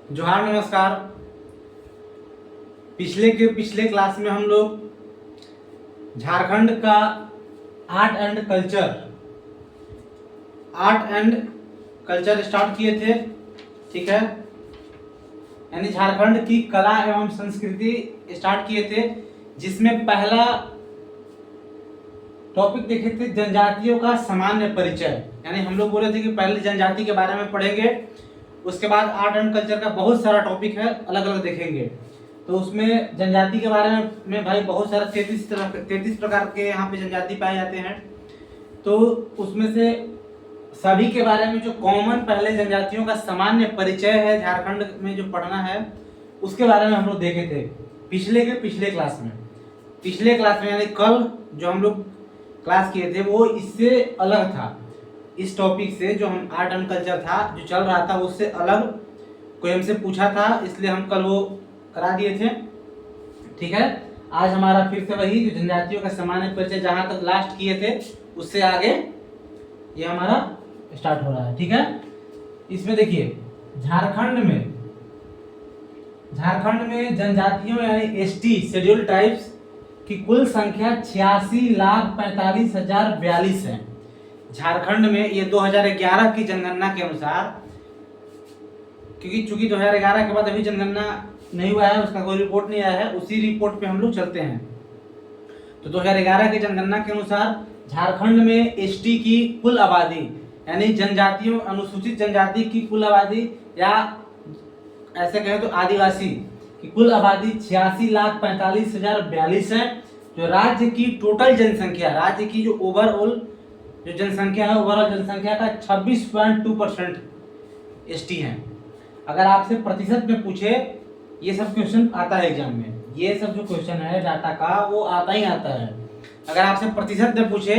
जोहार, नमस्कार। पिछले क्लास में हम लोग झारखंड का आर्ट एंड कल्चर स्टार्ट किए थे। ठीक है, यानी झारखंड की कला एवं संस्कृति स्टार्ट किए थे, जिसमें पहला टॉपिक देखे थे जनजातियों का सामान्य परिचय। यानी हम लोग बोले थे कि पहले जनजाति के बारे में पढ़ेंगे, उसके बाद आर्ट एंड कल्चर का बहुत सारा टॉपिक है, अलग अलग देखेंगे। तो उसमें जनजाति के बारे में भाई बहुत सारा 33 प्रकार के यहाँ पे जनजाति पाए जाते हैं। तो उसमें से सभी के बारे में जो कॉमन पहले जनजातियों का सामान्य परिचय है झारखंड में जो पढ़ना है, उसके बारे में हम लोग देखे थे पिछले क्लास में। यानी कल जो हम लोग क्लास किए थे वो इससे अलग था। इस टॉपिक से जो हम आर्ट एंड कल्चर था जो चल रहा था उससे अलग कोई हमसे पूछा था, इसलिए हम कल वो करा दिए थे। ठीक है, आज हमारा फिर से वही जो जनजातियों का सामान्य परिचय जहां तक लास्ट किए थे उससे आगे ये हमारा स्टार्ट हो रहा है। ठीक है, इसमें देखिए झारखंड में जनजातियों यानी एसटी शेड्यूल ट्राइब्स की कुल संख्या 86,45,042 है। झारखंड में ये 2011 की जनगणना के अनुसार, क्योंकि चूंकि 2011 के बाद अभी जनगणना नहीं हुआ है, उसका कोई रिपोर्ट नहीं आया है, उसी रिपोर्ट पे हम लोग चलते हैं। तो 2011 की जनगणना के अनुसार झारखंड में एसटी की कुल आबादी यानी जनजातियों अनुसूचित जनजाति की कुल आबादी या ऐसे कहें तो आदिवासी की कुल आबादी 86,45,042 है। जो राज्य की टोटल जनसंख्या, राज्य की जो ओवरऑल जो जनसंख्या है, ओवरऑल जनसंख्या का 26.2% एसटी है। अगर आपसे प्रतिशत में पूछे, ये सब क्वेश्चन आता है एग्जाम में, ये सब जो क्वेश्चन है डाटा का वो आता ही आता है। अगर आपसे प्रतिशत में पूछे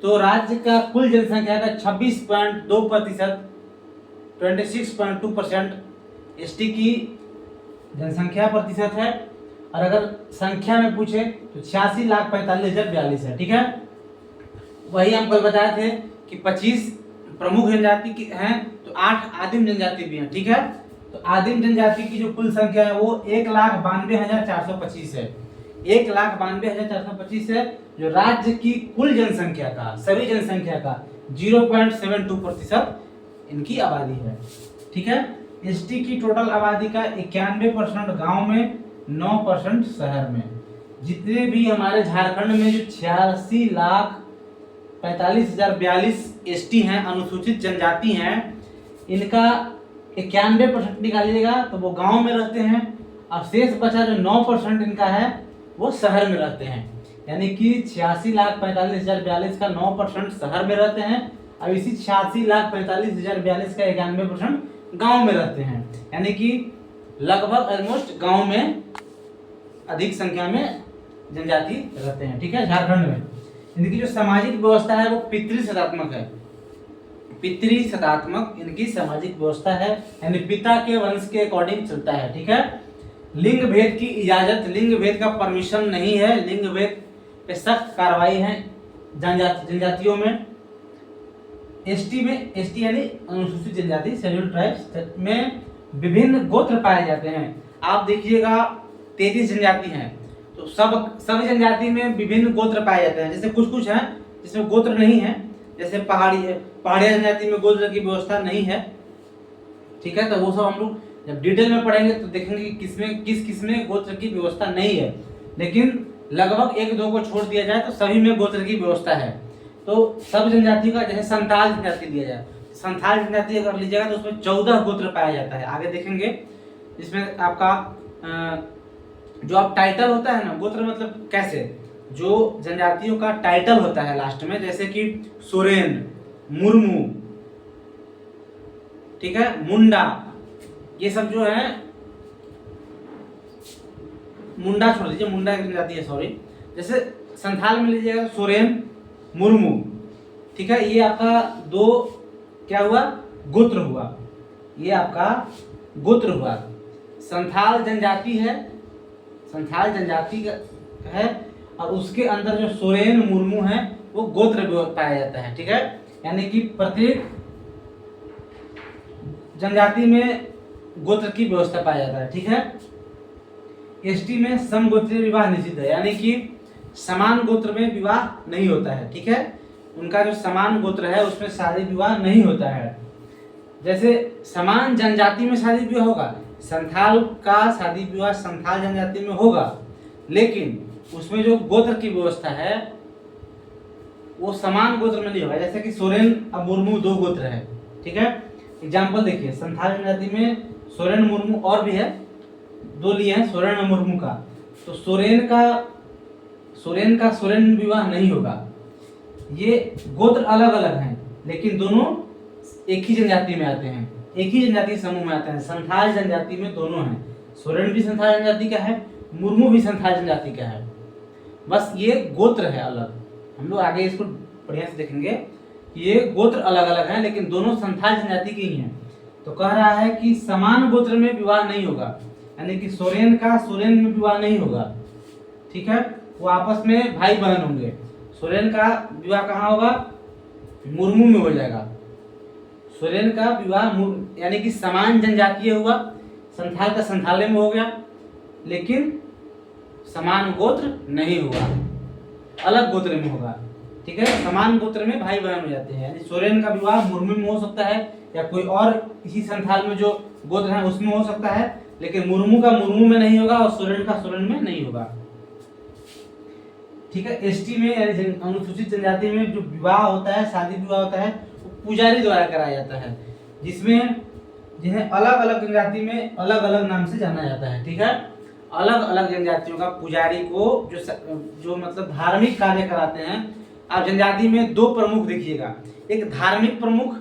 तो राज्य का कुल जनसंख्या का 26.2%, 26.2% एसटी की जनसंख्या प्रतिशत है। और अगर संख्या में पूछे तो 86,45,042 है। ठीक है, वही हम कल बताए थे कि 25 प्रमुख जनजाति की हैं तो 8 आदिम जनजाति भी हैं। ठीक है, तो आदिम जनजाति की जो कुल संख्या है वो 1,92,425 है। 1,92,425 है, जो राज्य की कुल जनसंख्या का, सभी जनसंख्या का 0.72% इनकी आबादी है। ठीक है, एसटी की टोटल आबादी का 91% गांव में, 9% शहर में। जितने भी हमारे झारखंड में जो 86,45,042 एसटी हैं, अनुसूचित जनजाति हैं, इनका 91% निकालिएगा तो वो गांव में रहते हैं, और शेष बचा जो 9% इनका है वो शहर में रहते हैं। यानी कि 86,45,042 का 9% शहर में रहते हैं, और इसी 86,45,042 का 91% गांव में रहते हैं। यानी कि लगभग ऑलमोस्ट गांव में अधिक संख्या में जनजाति रहते हैं। ठीक है, झारखंड में इनकी जो सामाजिक व्यवस्था है वो पितृसत्तात्मक है। पितृसत्तात्मक इनकी सामाजिक व्यवस्था है, यानी पिता के वंश के अकॉर्डिंग चलता है। ठीक है, लिंग भेद की इजाजत, लिंग भेद का परमिशन नहीं है, लिंग भेद पे सख्त कार्रवाई है जनजातियों में। एसटी यानी अनुसूचित जनजाति शेड्यूल ट्राइब्स में विभिन्न गोत्र पाए जाते हैं। आप देखिएगा 33 जनजाति हैं, तो सब जनजाति में विभिन्न गोत्र पाए जाते हैं। जैसे कुछ हैं जिसमें गोत्र नहीं है, जैसे पहाड़िया जनजाति में गोत्र की व्यवस्था नहीं है। ठीक है, तो वो सब हम लोग जब डिटेल में पढ़ेंगे तो देखेंगे कि किस में गोत्र की व्यवस्था नहीं है, लेकिन लगभग 1-2 को छोड़ दिया जाए तो सभी में गोत्र की व्यवस्था है। तो सब जनजातियों का, जैसे संथाल जनजाति लिया जाए, संथाल जनजाति अगर लीजिएगा तो उसमें 14 गोत्र पाया जाता है। आगे देखेंगे इसमें आपका जो आप टाइटल होता है ना, गोत्र मतलब कैसे, जो जनजातियों का टाइटल होता है लास्ट में, जैसे कि सोरेन, मुर्मू, ठीक है, मुंडा, ये सब जो है, मुंडा छोड़ दीजिए, मुंडा एक जनजाति है, सॉरी। जैसे संथाल में लीजिएगा सोरेन, मुर्मू, ठीक है, ये आपका 2 क्या हुआ, गोत्र हुआ, ये आपका गोत्र हुआ। संथाल जनजाति है, संथाल जनजाति है, और उसके अंदर जो सोरेन, मुर्मू है वो गोत्र पाया जाता है। ठीक है, यानी कि प्रत्येक जनजाति में गोत्र की व्यवस्था पाया जाता है, ठीक है। एसटी में समगोत्रीय विवाह निषिद्ध है, यानी कि समान गोत्र में विवाह नहीं होता है, ठीक है। उनका जो समान गोत्र है उसमें शादी विवाह नहीं होता है। जैसे समान जनजाति में शादी विवाह होगा, संथाल का शादी विवाह संथाल जनजाति में होगा, लेकिन उसमें जो गोत्र की व्यवस्था है वो समान गोत्र में नहीं होगा। जैसे कि सोरेन और मुर्मू दो गोत्र है, ठीक है। एग्जाम्पल देखिए, संथाल जनजाति में सोरेन मुर्मू और भी है, दो लिए हैं सोरेन और मुर्मू का। तो सोरेन का सोरेन विवाह नहीं होगा। ये गोत्र अलग अलग हैं लेकिन दोनों एक ही जनजाति में आते हैं, एक ही जनजाति समूह में आते हैं। संथाल जनजाति में दोनों हैं, सोरेन भी संथाल जनजाति का है, मुर्मू भी संथाल जनजाति का है, बस ये गोत्र है अलग। हम लोग आगे इसको बढ़िया से देखेंगे कि ये गोत्र अलग अलग हैं लेकिन दोनों संथाल जनजाति के ही हैं। तो कह रहा है कि समान गोत्र में विवाह नहीं होगा, यानी कि सोरेन का सोरेन में विवाह नहीं होगा, ठीक है। वो आपस में भाई बहन होंगे। सोरेन का विवाह कहाँ होगा? मुर्मू में हो जाएगा। सोरेन का विवाह यानी कि समान जनजातीय हुआ, संथाल का संथाले में हो गया, लेकिन समान गोत्र नहीं हुआ, अलग गोत्र में होगा, ठीक है। समान गोत्र में भाई बहन हो जाते हैं, यानी सोरेन का विवाह मुर्मू में हो सकता है या कोई और इसी संथाल में जो गोत्र है उसमें हो सकता है, लेकिन मुर्मू का मुर्मू में नहीं होगा और सोरेन का सोरेन में नहीं होगा, ठीक है। एसटी में यानी अनुसूचित जनजाति में जो विवाह होता है, शादी विवाह होता है, वो पुजारी द्वारा कराया जाता है, जिन्हें अलग अलग जनजाति में अलग अलग नाम से जाना जाता है, ठीक है। अलग अलग जनजातियों का पुजारी को जो मतलब धार्मिक कार्य कराते हैं। आप जनजाति में दो प्रमुख देखिएगा, एक धार्मिक प्रमुख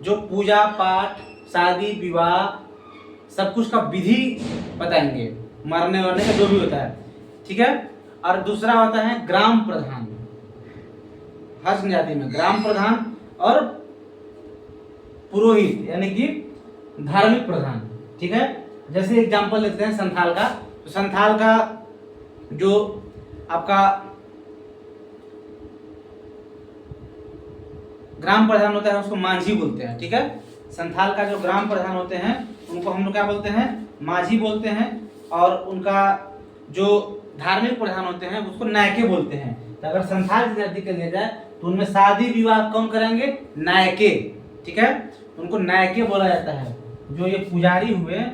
जो पूजा पाठ शादी विवाह सब कुछ का विधि बताएंगे, मरने वरने का जो भी होता है, ठीक है। और दूसरा होता है ग्राम प्रधान, हर जनजाति में ग्राम प्रधान और पुरोहित यानी कि धार्मिक प्रधान, ठीक है। जैसे एग्जांपल लेते हैं संथाल का, तो संथाल का जो आपका ग्राम प्रधान होता है उसको माझी बोलते हैं, ठीक है। संथाल का जो ग्राम प्रधान होते हैं उनको हम लोग क्या बोलते हैं? माझी बोलते हैं। और उनका जो धार्मिक प्रधान होते हैं उसको नायके बोलते हैं। तो अगर संथाल जनजाति के लिए जाए तो उनमें शादी विवाह कौन करेंगे? नायके, ठीक है। उनको नायके बोला जाता है। जो ये पुजारी हुए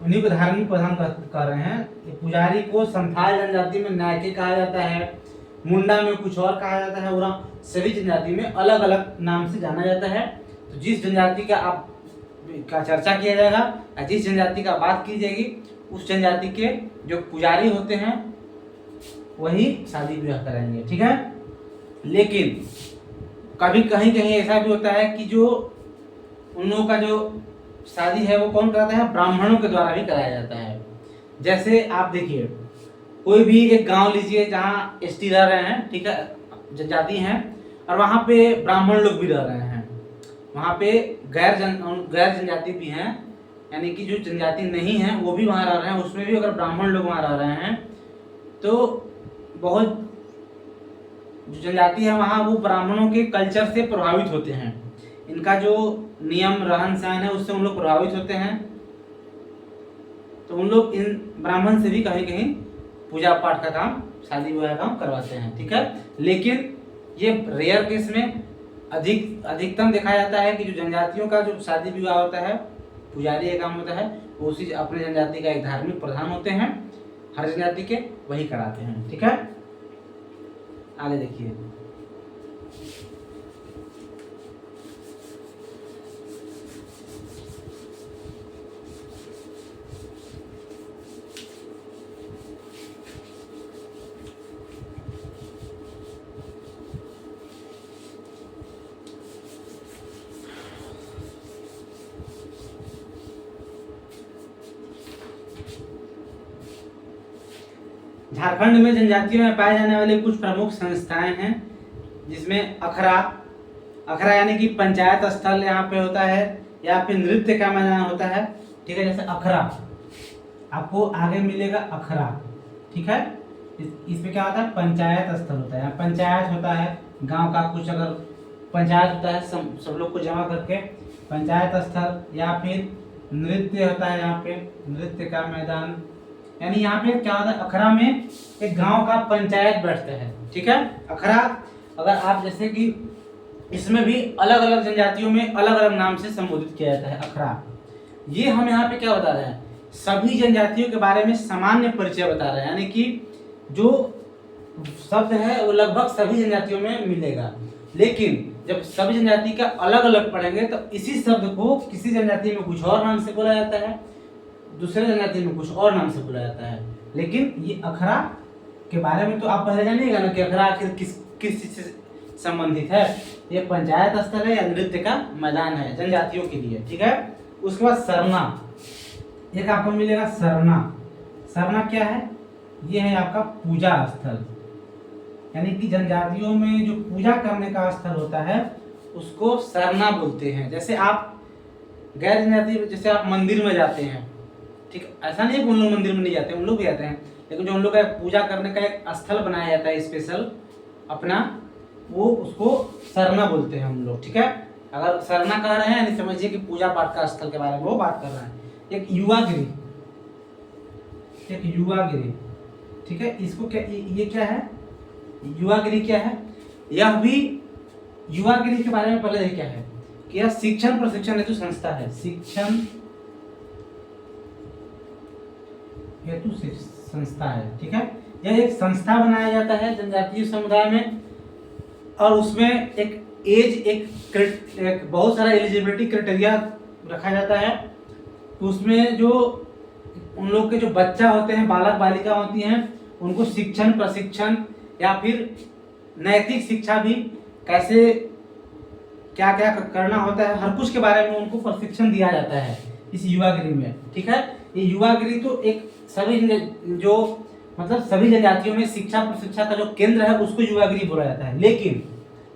उन्हीं को धार्मिक प्रधान कह रहे हैं। ये पुजारी को संथाल जनजाति में नायके कहा जाता है, मुंडा में कुछ और कहा जाता है, और सभी जनजाति में अलग अलग नाम से जाना जाता है। तो जिस जनजाति का चर्चा किया जाएगा या जिस जनजाति का बात की जाएगी उस जनजाति के जो पुजारी होते हैं वही शादी विवाह करेंगे, ठीक है। लेकिन कभी कहीं कहीं ऐसा भी होता है कि जो उन लोगों का जो शादी है वो कौन कराता है? ब्राह्मणों के द्वारा भी कराया जाता है। जैसे आप देखिए, कोई भी एक गांव लीजिए जहाँ एसटी रह रहे हैं, ठीक है, जनजाति हैं, और वहाँ पे ब्राह्मण लोग भी रह रहे हैं। वहाँ पे गैर जनजाति भी हैं, यानी कि जो जनजाति नहीं है वो भी वहाँ रह रहे हैं, उसमें भी अगर ब्राह्मण लोग वहाँ रह रहे हैं तो बहुत जो जनजाति है वहाँ वो ब्राह्मणों के कल्चर से प्रभावित होते हैं। इनका जो नियम रहन सहन है उससे उन लोग प्रभावित होते हैं। तो उन लोग इन ब्राह्मण से भी कहीं कहीं पूजा पाठ का काम, शादी विवाह का काम करवाते हैं, ठीक है। लेकिन ये रेयर केस में अधिकतम देखा जाता है कि जो जनजातियों का जो शादी विवाह होता है, पुजारी का काम होता है, वो उसी अपने जनजाति का एक धार्मिक प्रधान होते हैं, हर जनजाति के वही कराते हैं, ठीक है। आगे देखिए, झारखंड में जनजातियों में पाए जाने वाले कुछ प्रमुख संस्थाएं हैं, जिसमें अखड़ा यानी कि पंचायत स्थल यहाँ पे होता है, या फिर नृत्य का मैदान होता है, ठीक है। जैसे अखड़ा आपको आगे मिलेगा, अखड़ा, ठीक है। इसमें क्या होता है? पंचायत स्थल होता है। पंचायत होता है गांव का, कुछ अगर पंचायत होता है सब लोग को जमा करके पंचायत स्थल, या फिर नृत्य होता है यहाँ पे, नृत्य का मैदान। यानी यहाँ पे क्या होता है, अखरा में एक गांव का पंचायत बैठते हैं, ठीक है। अखरा, अगर आप जैसे कि इसमें भी अलग अलग जनजातियों में अलग अलग नाम से संबोधित किया जाता है अखरा। ये हम यहाँ पे क्या बता रहे हैं, सभी जनजातियों के बारे में सामान्य परिचय बता रहे हैं, यानी कि जो शब्द है वो लगभग सभी जनजातियों में मिलेगा। लेकिन जब सभी जनजाति का अलग अलग पढ़ेंगे तो इसी शब्द को किसी जनजाति में कुछ और नाम से बोला जाता है, दूसरे जनजाति में कुछ और नाम से बोला जाता है। लेकिन ये अखरा के बारे में तो आप पहले जानिएगा ना कि अखरा आखिर किस चीज से संबंधित है। ये पंचायत स्थल है या नृत्य का मैदान है जनजातियों के लिए, ठीक है। उसके बाद सरना, एक आपको मिलेगा सरना। सरना क्या है, ये है आपका पूजा स्थल, यानी कि जनजातियों में जो पूजा करने का स्थल होता है उसको सरना बोलते हैं। जैसे आप गैर जनजाति, जैसे आप मंदिर में जाते हैं, ठीक, ऐसा नहीं है कि उन लोग मंदिर में नहीं जाते, उन लोग भी जाते हैं, लेकिन जो उन लोग का पूजा करने का एक स्थल बनाया जाता है स्पेशल अपना, वो उसको सरना बोलते हैं हम लोग, ठीक है। अगर सरना कह रहे हैं यानी समझिए कि पूजा पाठ का स्थल के बारे में वो बात कर रहे हैं। एक युवागिरी, एक युवागिरी, ठीक है। इसको क्या, ये क्या है, युवागिरी क्या है, यह भी युवागिरी के बारे में पहले देखिए क्या है कि यह शिक्षण प्रशिक्षण हेतु संस्था है, शिक्षण हेतु संस्था है, ठीक है। यह एक संस्था बनाया जाता है जनजातीय समुदाय में, और उसमें एक एज, एक बहुत सारा एलिजिबिलिटी क्राइटेरिया रखा जाता है। तो उसमें जो उन लोग के जो बच्चा होते हैं, बालक बालिका होती हैं, उनको शिक्षण प्रशिक्षण या फिर नैतिक शिक्षा भी कैसे क्या क्या करना होता है, हर कुछ के बारे में उनको प्रशिक्षण दिया जाता है इस युवागिरी में, ठीक है। ये युवागिरी तो एक सभी जो मतलब सभी जनजातियों में शिक्षा प्रशिक्षा का जो केंद्र है उसको युवागिरी बोला जाता है। लेकिन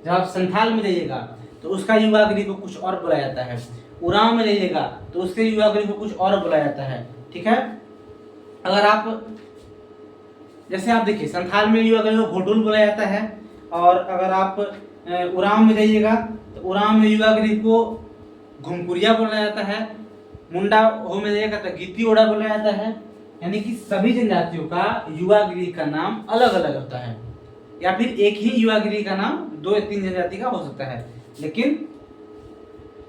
जब आप संथाल में जाइएगा तो उसका युवागिरी को कुछ और बोला जाता है, उरांव में जाइएगा तो उसके युवागिरी को कुछ और बोला जाता है, ठीक है। अगर आप जैसे आप देखिए संथाल में युवागिरी को घोटुल बोला जाता है, और अगर आप उरांव में जाइएगा तो उरांव में युवागिरी को घुमकुरिया बोला जाता है, मुंडा हो में जाइएगा तो गीती ओड़ा बोला जाता है। यानी कि सभी जनजातियों का युवागिरी का नाम अलग अलग होता है, या फिर एक ही युवागिरी का नाम 2 या 3 जनजाति का हो सकता है। लेकिन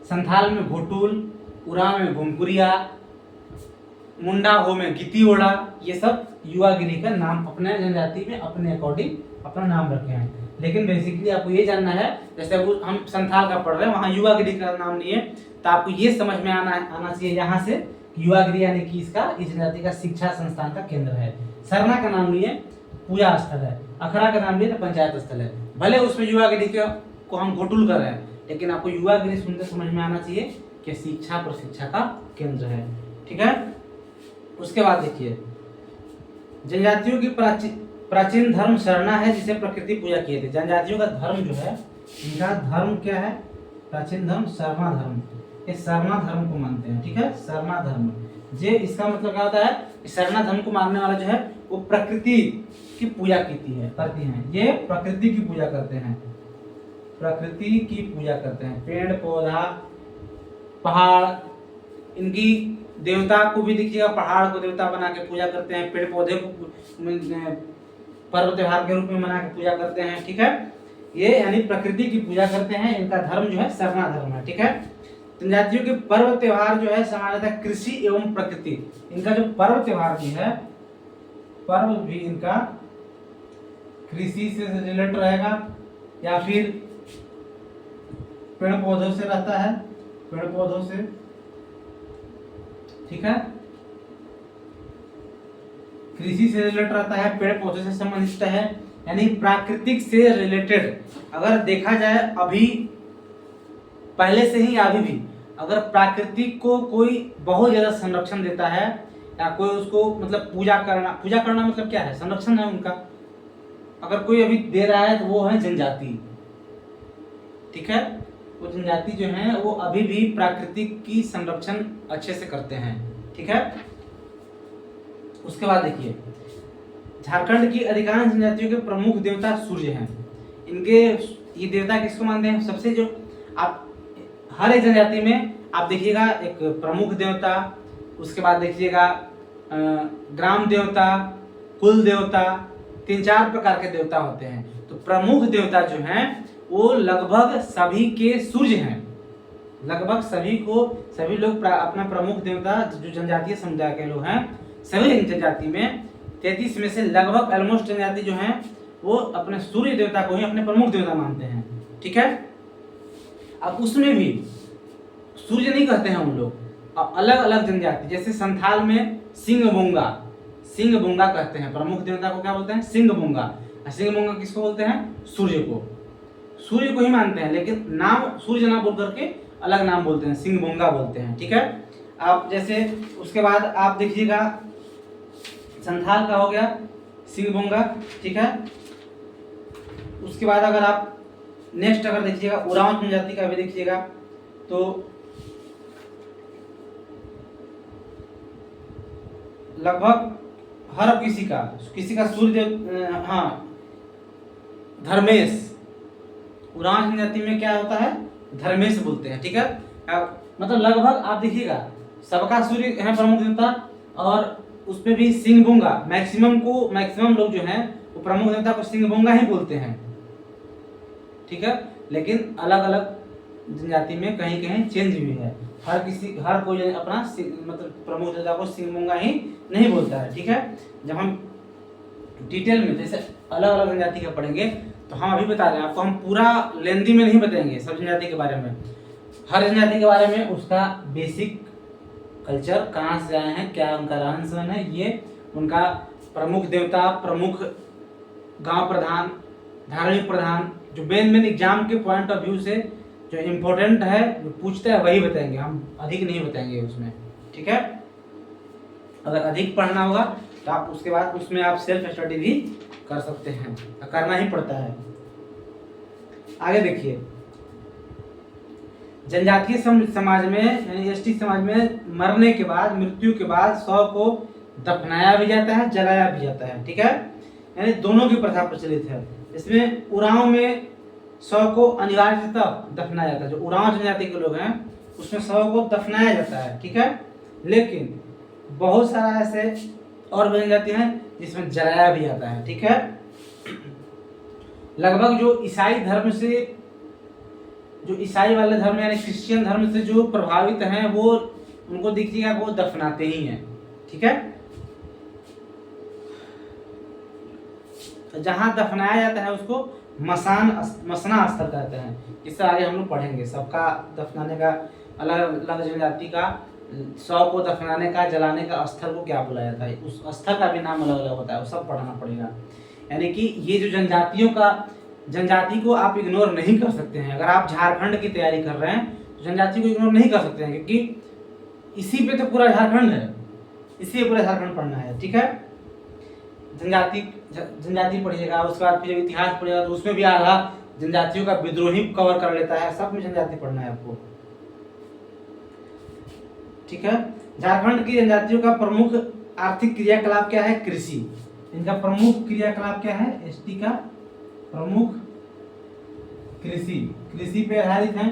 संथाल में घोटुल, उरांव में घुमकुरिया, मुंडा हो में गीती ओड़ा, ये सब युवागिरी का नाम अपने जनजाति में अपने अकॉर्डिंग अपना नाम रखे हैं। लेकिन बेसिकली आपको ये जानना है, जैसे अब हम संथाल का पढ़ रहे हैं, वहाँ युवागिरी का नाम नहीं है, तो आपको ये समझ में आना चाहिए यहाँ से युवागिरी यानी कि इसका इस जनजाति का शिक्षा संस्थान का केंद्र है। सरना का नाम नहीं है, पूजा स्थल है। अखरा का नाम नहीं है तो पंचायत स्थल है। भले उसमें युवागिरी को हम घोटुल कर रहे हैं, लेकिन आपको युवागिरी सुनते समझ में आना चाहिए कि शिक्षा प्रशिक्षा का केंद्र है, ठीक है। उसके बाद देखिए जनजातियों की प्राचीन धर्म सरना है, जिसे प्रकृति पूजा किए थे। जनजातियों का धर्म जो है, इनका धर्म क्या है, प्राचीन धर्म सरना धर्म, ये सरना धर्म को मानते हैं, ठीक है। सरना धर्म जे इसका मतलब क्या होता है कि सरना धर्म को मानने वाला जो है वो प्रकृति की पूजा करती हैं। ये प्रकृति की पूजा करते हैं, प्रकृति की पूजा करते हैं। पेड़ पौधा पहाड़, इनकी देवता को भी देखिएगा, पहाड़ को देवता बना के पूजा करते हैं, पेड़ पौधे को पर्व त्योहार के रूप में बना के पूजा करते हैं, ठीक है। ये यानी प्रकृति की पूजा करते हैं। इनका धर्म जो है सरना धर्म है, ठीक है। जनजातियों के पर्व त्योहार जो है सामान्यतः कृषि एवं प्रकृति, इनका जो पर्व त्योहार भी है, पर्व भी इनका कृषि से रिलेटेड रहेगा या फिर पेड़ पौधों से रहता है, पेड़ पौधों से, ठीक है। कृषि से रिलेटेड रहता है, पेड़ पौधे से संबंधित है, यानी प्राकृतिक से रिलेटेड। अगर देखा जाए अभी पहले से ही अभी भी अगर प्राकृतिक को कोई बहुत ज्यादा संरक्षण देता है या कोई उसको मतलब पूजा करना मतलब क्या है, संरक्षण है उनका। अगर कोई अभी दे रहा है तो वो है जनजाति, ठीक है। वो जनजाति जो है वो अभी भी प्राकृतिक की संरक्षण अच्छे से करते हैं, ठीक है। उसके बाद देखिए झारखंड की अधिकांश जनजातियों के प्रमुख देवता सूर्य हैं। इनके ये देवता किसको मानते हैं, सबसे जो आप हर एक जनजाति में आप देखिएगा एक प्रमुख देवता, उसके बाद देखिएगा ग्राम देवता, कुल देवता, 3-4 प्रकार के देवता होते हैं। तो प्रमुख देवता जो हैं वो लगभग सभी के सूर्य हैं। लगभग सभी लोग अपना प्रमुख देवता जो जनजातीय समुदाय के लोग हैं, सभी जनजाति में 33 में से लगभग ऑलमोस्ट जनजाति जो हैं वो अपने सूर्य देवता को ही अपने प्रमुख देवता मानते हैं। ठीक है। अब उसमें भी सूर्य नहीं कहते हैं उन लोग, अब अलग अलग जनजाति, जैसे संथाल में सिंह-बोंगा कहते हैं प्रमुख देवता को। क्या बोलते हैं? सिंह-बोंगा। सिंह-बोंगा किसको बोलते हैं? सूर्य को ही मानते हैं, लेकिन नाम सूर्य ना बोल करके अलग नाम बोलते हैं, सिंह-बोंगा बोलते हैं। ठीक है। आप जैसे उसके बाद आप देखिएगा संथाल का हो गया, सिंह-बोंगा। ठीक है। उसके बाद अगर आप नेक्स्ट अगर देखिएगा उरांव जनजाति का भी देखिएगा तो लगभग हर किसी का सूर्य धर्मेश, उरांव जनजाति में क्या होता है? धर्मेश बोलते हैं। ठीक है। मतलब लगभग आप देखिएगा सबका सूर्य है प्रमुख देवता, और उसमें भी सिंह-बोंगा मैक्सिमम लोग जो हैं वो प्रमुख देवता को सिंह-बोंगा ही बोलते हैं। ठीक है। लेकिन अलग अलग जनजाति में कहीं कहीं चेंज भी है। हर कोई अपना मतलब प्रमुख देवता को सिंह-बोंगा ही नहीं बोलता है। ठीक है। जब हम डिटेल में जैसे अलग अलग जनजाति का पढ़ेंगे तो हम अभी बता रहे हैं आपको, हम पूरा लेंदी में नहीं बताएंगे सब जनजाति के बारे में। हर जनजाति के बारे में उसका बेसिक कल्चर, कहाँ से आए हैं, क्या उनका रहन सहन है, ये उनका प्रमुख देवता, प्रमुख गांव प्रधान, धार्मिक प्रधान, जो मेन एग्जाम के पॉइंट ऑफ व्यू से जो इम्पोर्टेंट है, जो पूछता है वही बताएंगे, हम अधिक नहीं बताएंगे उसमें। ठीक है। अगर अधिक पढ़ना होगा तो आप उसके बाद उसमें आप सेल्फ स्टडी भी कर सकते हैं, करना ही पड़ता है। आगे देखिए, जनजातीय समाज में यानी एसटी समाज में मरने के बाद, मृत्यु के बाद शव को दफनाया भी जाता है, जलाया भी जाता है। ठीक है। यानी दोनों की प्रथा प्रचलित है। इसमें उरांव में शव को अनिवार्यतः दफनाया जाता है। जो उरांव जनजाति के लोग हैं उसमें शव को दफनाया जाता है। ठीक है। लेकिन बहुत सारा ऐसे और भी जनजाति हैं जिसमें जलाया भी जाता है। ठीक है। लगभग जो ईसाई वाले धर्म यानी क्रिश्चियन धर्म से जो प्रभावित हैं वो उनको देखिएगा वो दफनाते ही हैं। ठीक है। जहां दफनाया जाता है उसको मसना स्थल कहते हैं। इससे आगे हम लोग पढ़ेंगे सबका दफनाने का, अलग अलग जनजाति का शव को दफनाने का, जलाने का स्थल को क्या बोला जाता है, उस स्थल का भी नाम अलग अलग होता है, वो सब पढ़ना पड़ेगा। यानी कि ये जो जनजाति को आप इग्नोर नहीं कर सकते हैं। अगर आप झारखंड की तैयारी कर रहे हैं तो जनजाति को इग्नोर नहीं कर सकते हैं, क्योंकि इसी पे तो पूरा झारखंड है, इसी पे पूरा झारखंड पढ़ना है। ठीक है। जनजाति पढ़िएगा, उसके बाद फिर इतिहास पढ़िएगा तो उसमें भी आधा जनजातियों का विद्रोही कवर कर लेता है। सब में जनजाति पढ़ना है आपको। ठीक है। झारखंड की जनजातियों का प्रमुख आर्थिक क्रियाकलाप क्या है? कृषि। इनका प्रमुख क्रियाकलाप क्या है? एसटी का प्रमुख कृषि पे आधारित है,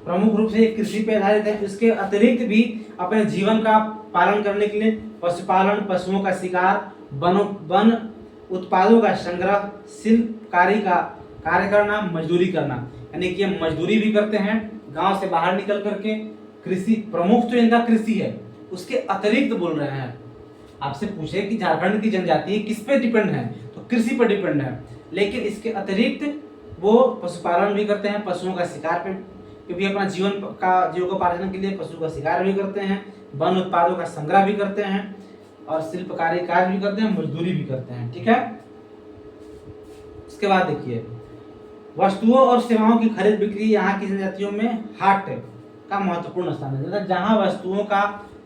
प्रमुख रूप से कृषि पे आधारित है। इसके अतिरिक्त भी अपने जीवन का पालन करने के लिए पशुपालन, पशुओं का शिकार, वन उत्पादों का संग्रह, शिल्पकारी का कार्य करना, मजदूरी करना, यानी कि ये मजदूरी भी करते हैं गांव से बाहर निकल करके। कृषि प्रमुख तो इनका कृषि है, उसके अतिरिक्त बोल रहे हैं। आपसे पूछे कि झारखंड की जनजाति किस पे डिपेंड है, तो कृषि पर डिपेंड है, लेकिन इसके अतिरिक्त वो पशुपालन भी करते हैं, पशुओं का शिकार पे भी अपना जीविकोपार्जन के लिए पशु का शिकार भी करते हैं, वन उत्पादों का संग्रह भी करते हैं, और शिल्पकारी कार्य भी करते हैं, मजदूरी भी करते हैं। ठीक है। उसके बाद देखिए, वस्तुओं और सेवाओं की खरीद बिक्री यहाँ की जनजातियों में हाट का महत्वपूर्ण स्थान है। मतलब जहाँ वस्तुओं का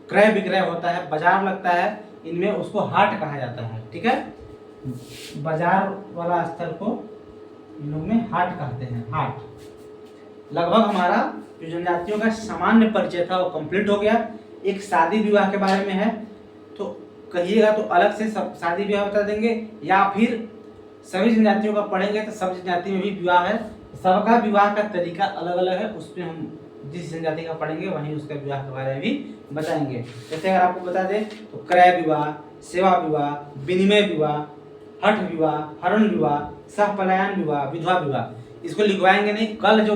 क्रय विक्रय होता है, बाजार लगता है, इनमें उसको हाट कहा जाता है। ठीक है। बाजार वाला स्थल को इन लोग में हाट कहते हैं। हाट। लगभग हमारा जो जनजातियों का सामान्य परिचय था वो कंप्लीट हो गया। एक शादी विवाह के बारे में है, तो कहिएगा तो अलग से सब शादी विवाह बता देंगे, या फिर सभी जनजातियों का पढ़ेंगे तो सब जनजाति में भी विवाह है। सबका विवाह का तरीका अलग अलग है, उस पर हम जिस जनजाति का पढ़ेंगे वहीं उसका विवाह के बारे में भी बताएंगे। जैसे अगर आपको बता दें तो क्रय विवाह, सेवा विवाह, विनिमय विवाह, हठ विवाह, हरण विवाह, सहपलायन विवाह, विधवा विवाह। इसको लिखवाएंगे नहीं, कल जो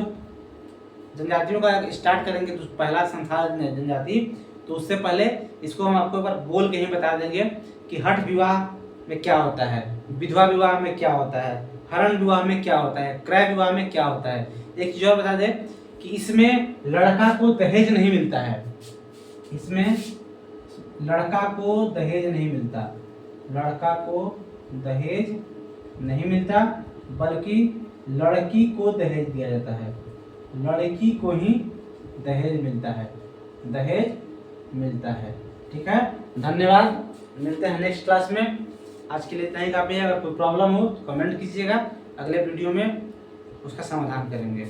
जनजातियों का स्टार्ट करेंगे तो पहला संसार जनजाति, तो उससे पहले इसको हम आपको एक बार बोल के ही बता देंगे कि हठ विवाह में क्या होता है, विधवा विवाह में क्या होता है, हरण विवाह में क्या होता है, क्रय विवाह में क्या होता है। एक चीज और बता दें कि इसमें लड़का को दहेज नहीं मिलता है, इसमें लड़का को दहेज नहीं मिलता, लड़का को दहेज नहीं मिलता, बल्कि लड़की को दहेज दिया जाता है, लड़की को ही दहेज मिलता है, दहेज मिलता है। ठीक है, धन्यवाद, मिलते हैं नेक्स्ट क्लास में। आज के लिए इतना ही काफी है। अगर कोई प्रॉब्लम हो तो कमेंट कीजिएगा, अगले वीडियो में उसका समाधान करेंगे।